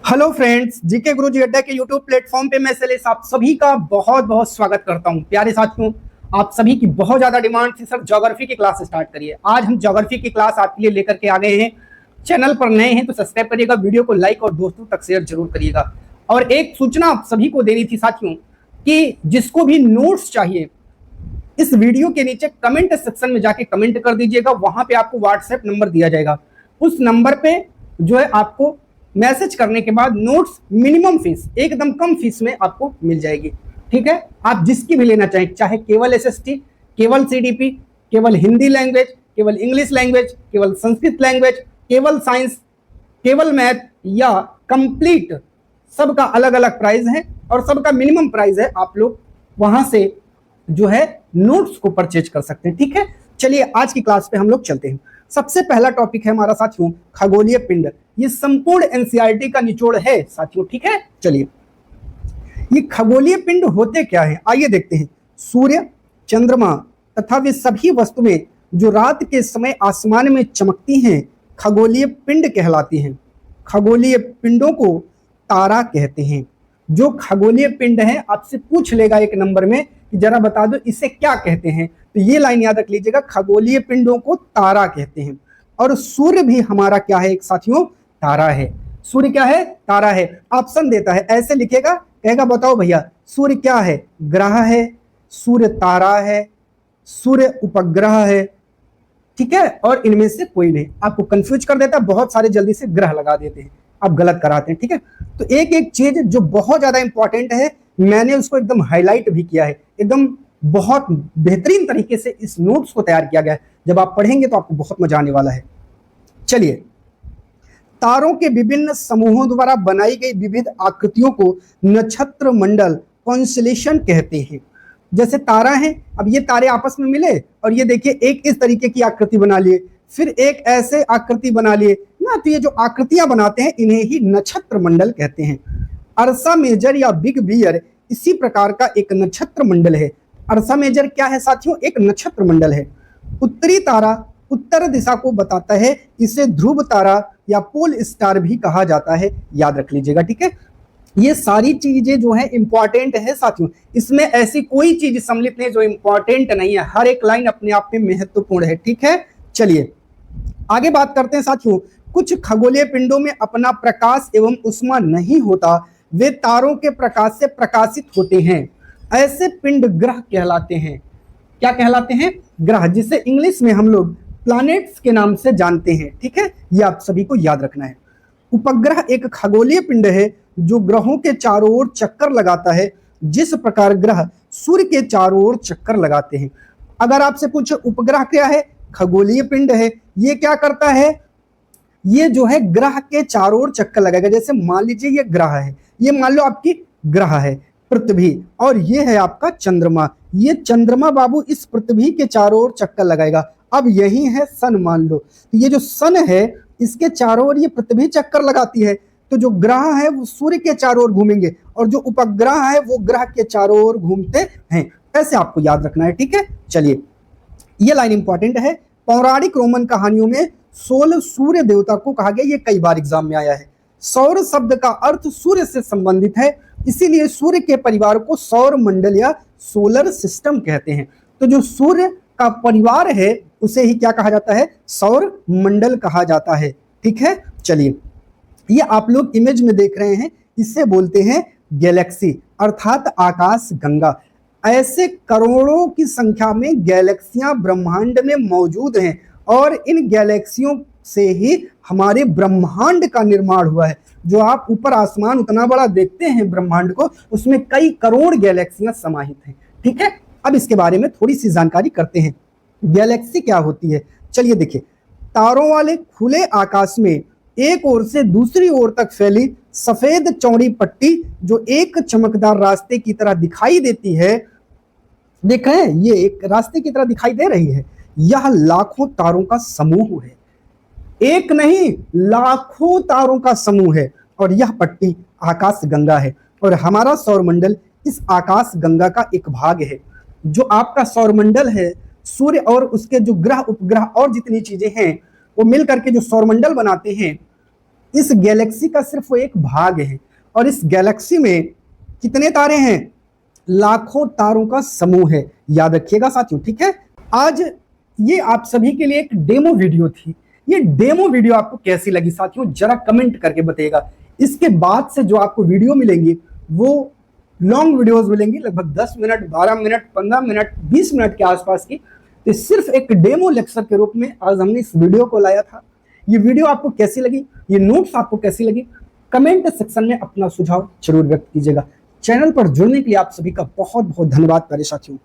Hello friends, GK गुरुजी अड्डा के YouTube platform पे मैं शैलेश आप सभी का बहुत बहुत स्वागत करता हूं। प्यारे साथियों, आप सभी की बहुत ज्यादा डिमांड थी सर ज्योग्राफी की क्लास स्टार्ट करिए। आज हम ज्योग्राफी की क्लास आपके लिए लेकर के आ गए हैं। चैनल पर नए हैं तो सब्सक्राइब करिएगा, वीडियो को लाइक और दोस्तों तक शेयर जरूर करिएगा। और एक सूचना आप सभी को देनी थी साथियों कि जिसको भी नोट्स चाहिए इस वीडियो के नीचे कमेंट सेक्शन में जाके कमेंट कर दीजिएगा। वहां पे आपको व्हाट्सएप नंबर दिया जाएगा, उस नंबर पे जो है आपको मैसेज करने के बाद नोट्स मिनिमम फीस, एकदम कम फीस में आपको मिल जाएगी। ठीक है, आप जिसकी भी लेना चाहें, चाहे केवल एसएसटी, केवल सीडीपी, केवल हिंदी लैंग्वेज, केवल इंग्लिश लैंग्वेज, केवल संस्कृत लैंग्वेज, केवल साइंस, केवल मैथ या कंप्लीट, सबका अलग अलग प्राइस है और सबका मिनिमम प्राइस है। आप लोग वहां से जो है नोट्स को परचेज कर सकते हैं। ठीक है, चलिए आज की क्लास पे हम लोग चलते हैं। सबसे पहला टॉपिक है हमारा साथियों खगोलीय पिंड। ये संपूर्ण एनसीईआरटी का निचोड़ है साथियों। ठीक है, चलिए ये खगोलीय पिंड होते क्या है आइए देखते हैं। सूर्य, चंद्रमा तथा वे सभी वस्तुएं जो रात के समय आसमान में चमकती हैं खगोलीय पिंड कहलाती हैं। खगोलीय पिंडों को तारा कहते हैं। जो खगोलीय पिंड है आपसे पूछ लेगा एक नंबर में कि जरा बता दो इसे क्या कहते हैं, तो ये लाइन याद रख लीजिएगा, खगोलीय पिंडों को तारा कहते हैं। और सूर्य भी हमारा क्या है एक साथियों, तारा है। सूर्य क्या है, तारा है। ऑप्शन देता है, ऐसे लिखेगा, कहेगा बताओ भैया सूर्य क्या है, ग्रह है, सूर्य तारा है, सूर्य उपग्रह है। ठीक है, और इनमें से कोई नहीं। आपको कंफ्यूज कर देता है, बहुत सारे जल्दी से ग्रह लगा देते हैं, आप गलत कराते हैं। ठीक है, तो एक एक चीज जो बहुत ज्यादा इंपॉर्टेंट है मैंने उसको एकदम हाईलाइट भी किया है, एकदम बहुत बेहतरीन तरीके से इस नोट्स को तैयार किया गया है। जब आप पढ़ेंगे तो आपको बहुत मजा आने वाला है। चलिए, तारों के विभिन्न समूहों द्वारा बनाई गई विविध आकृतियों को नक्षत्र मंडल कॉन्स्टेलेशन कहते हैं। जैसे तारा है, अब ये तारे आपस में मिले और ये देखिए एक इस तरीके की आकृति बना लिए, फिर एक ऐसे आकृति बना लिए ना, तो ये जो आकृतियां बनाते हैं इन्हें ही नक्षत्र मंडल कहते हैं। अर्सा मेजर या बिग बियर इसी प्रकार का एक नक्षत्र मंडल है। अर्सा मेजर क्या है साथियों, एक नक्षत्र मंडल है। उत्तरी तारा उत्तर दिशा को बताता है, इसे ध्रुव तारा या पोल स्टार भी कहा जाता है, याद रख लीजिएगा। ठीक है, ये सारी चीजें जो है इंपॉर्टेंट है साथियों, इसमें ऐसी कोई चीज सम्मिलित नहीं जो इंपॉर्टेंट नहीं है। हर एक लाइन अपने आप में महत्वपूर्ण है। ठीक है, चलिए आगे बात करते हैं साथियों। कुछ खगोलीय पिंडों में अपना प्रकाश एवं उष्मा नहीं होता, वे तारों के प्रकाश से प्रकाशित होते हैं। ऐसे पिंड ग्रह कहलाते हैं। क्या कहलाते हैं, ग्रह, जिसे इंग्लिश में हम लोग प्लैनेट्स के नाम से जानते हैं। ठीक है, ये आप सभी को याद रखना है। उपग्रह एक खगोलीय पिंड है जो ग्रहों के चारों ओर चक्कर लगाता है, जिस प्रकार ग्रह सूर्य के चारों ओर चक्कर लगाते हैं। अगर आपसे पूछे उपग्रह क्या है, खगोलीय पिंड है। ये क्या करता है, ये जो है ग्रह के चारों ओर चक्कर लगाएगा। जैसे मान लीजिए ये ग्रह है, ये मान लो आपकी ग्रह है पृथ्वी, और ये है आपका चंद्रमा। ये चंद्रमा बाबू इस पृथ्वी के चारों ओर चक्कर लगाएगा। अब यही है सन, मान लो तो ये जो सन है इसके चारों ओर ये पृथ्वी चक्कर लगाती है, तो जो ग्रह है वो सूर्य के चारों ओर घूमेंगे और जो उपग्रह है वो ग्रह के चारों ओर घूमते हैं। ऐसे आपको याद रखना है। ठीक है, चलिए ये लाइन इंपॉर्टेंट है। पौराणिक रोमन कहानियों में सोल सूर्य देवता को कहा गया, ये कई बार एग्जाम में आया है। सौर शब्द का अर्थ सूर्य से संबंधित है, इसीलिए सूर्य के परिवार को सौर मंडल या सोलर सिस्टम कहते हैं। तो जो सूर्य का परिवार है उसे ही क्या कहा जाता है, सौर मंडल कहा जाता है। ठीक है, चलिए ये आप लोग इमेज में देख रहे हैं, इसे बोलते हैं गैलेक्सी अर्थात आकाश गंगा। ऐसे करोड़ों की संख्या में गैलेक्सियां ब्रह्मांड में मौजूद हैं और इन गैलेक्सियों से ही हमारे ब्रह्मांड का निर्माण हुआ है। जो आप ऊपर आसमान उतना बड़ा देखते हैं ब्रह्मांड को, उसमें कई करोड़ गैलेक्सियां समाहित हैं। ठीक है, अब इसके बारे में थोड़ी सी जानकारी करते हैं। गैलेक्सी क्या होती है, चलिए देखिए। तारों वाले खुले आकाश में एक ओर से दूसरी ओर तक फैली सफेद चौड़ी पट्टी जो एक चमकदार रास्ते की तरह दिखाई देती है, देख रहे हैं ये एक रास्ते की तरह दिखाई दे रही है, यह लाखों तारों का समूह है। एक नहीं, लाखों तारों का समूह है और यह पट्टी आकाश गंगा है और हमारा सौरमंडल इस आकाश गंगा का एक भाग है। जो आपका सौरमंडल है, सूर्य और उसके जो ग्रह उपग्रह और जितनी चीजें हैं वो मिल करके जो सौरमंडल बनाते हैं, इस गैलेक्सी का सिर्फ वो एक भाग है, और इस गैलेक्सी में कितने तारे हैं? लाखों तारों का समूह है। याद रखिएगा साथियों, ठीक है। आज ये आप सभी के लिए एक डेमो वीडियो थी। ये डेमो वीडियो आपको कैसी लगी साथियों, जरा कमेंट करके बताइएगा। इसके बाद से जो आपको वीडियो मिलेंगी वो लॉन्ग वीडियोस मिलेंगी, लगभग 10 मिनट, 12 मिनट, 15 मिनट, 20 मिनट के आसपास की। तो सिर्फ एक डेमो लेक्चर के रूप में आज हमने इस वीडियो को लाया था। ये वीडियो आपको कैसी लगी, ये नोट्स आपको कैसी लगी, कमेंट सेक्शन में अपना सुझाव जरूर व्यक्त कीजिएगा। चैनल पर जुड़ने के लिए आप सभी का बहुत बहुत धन्यवाद प्यारे साथियों।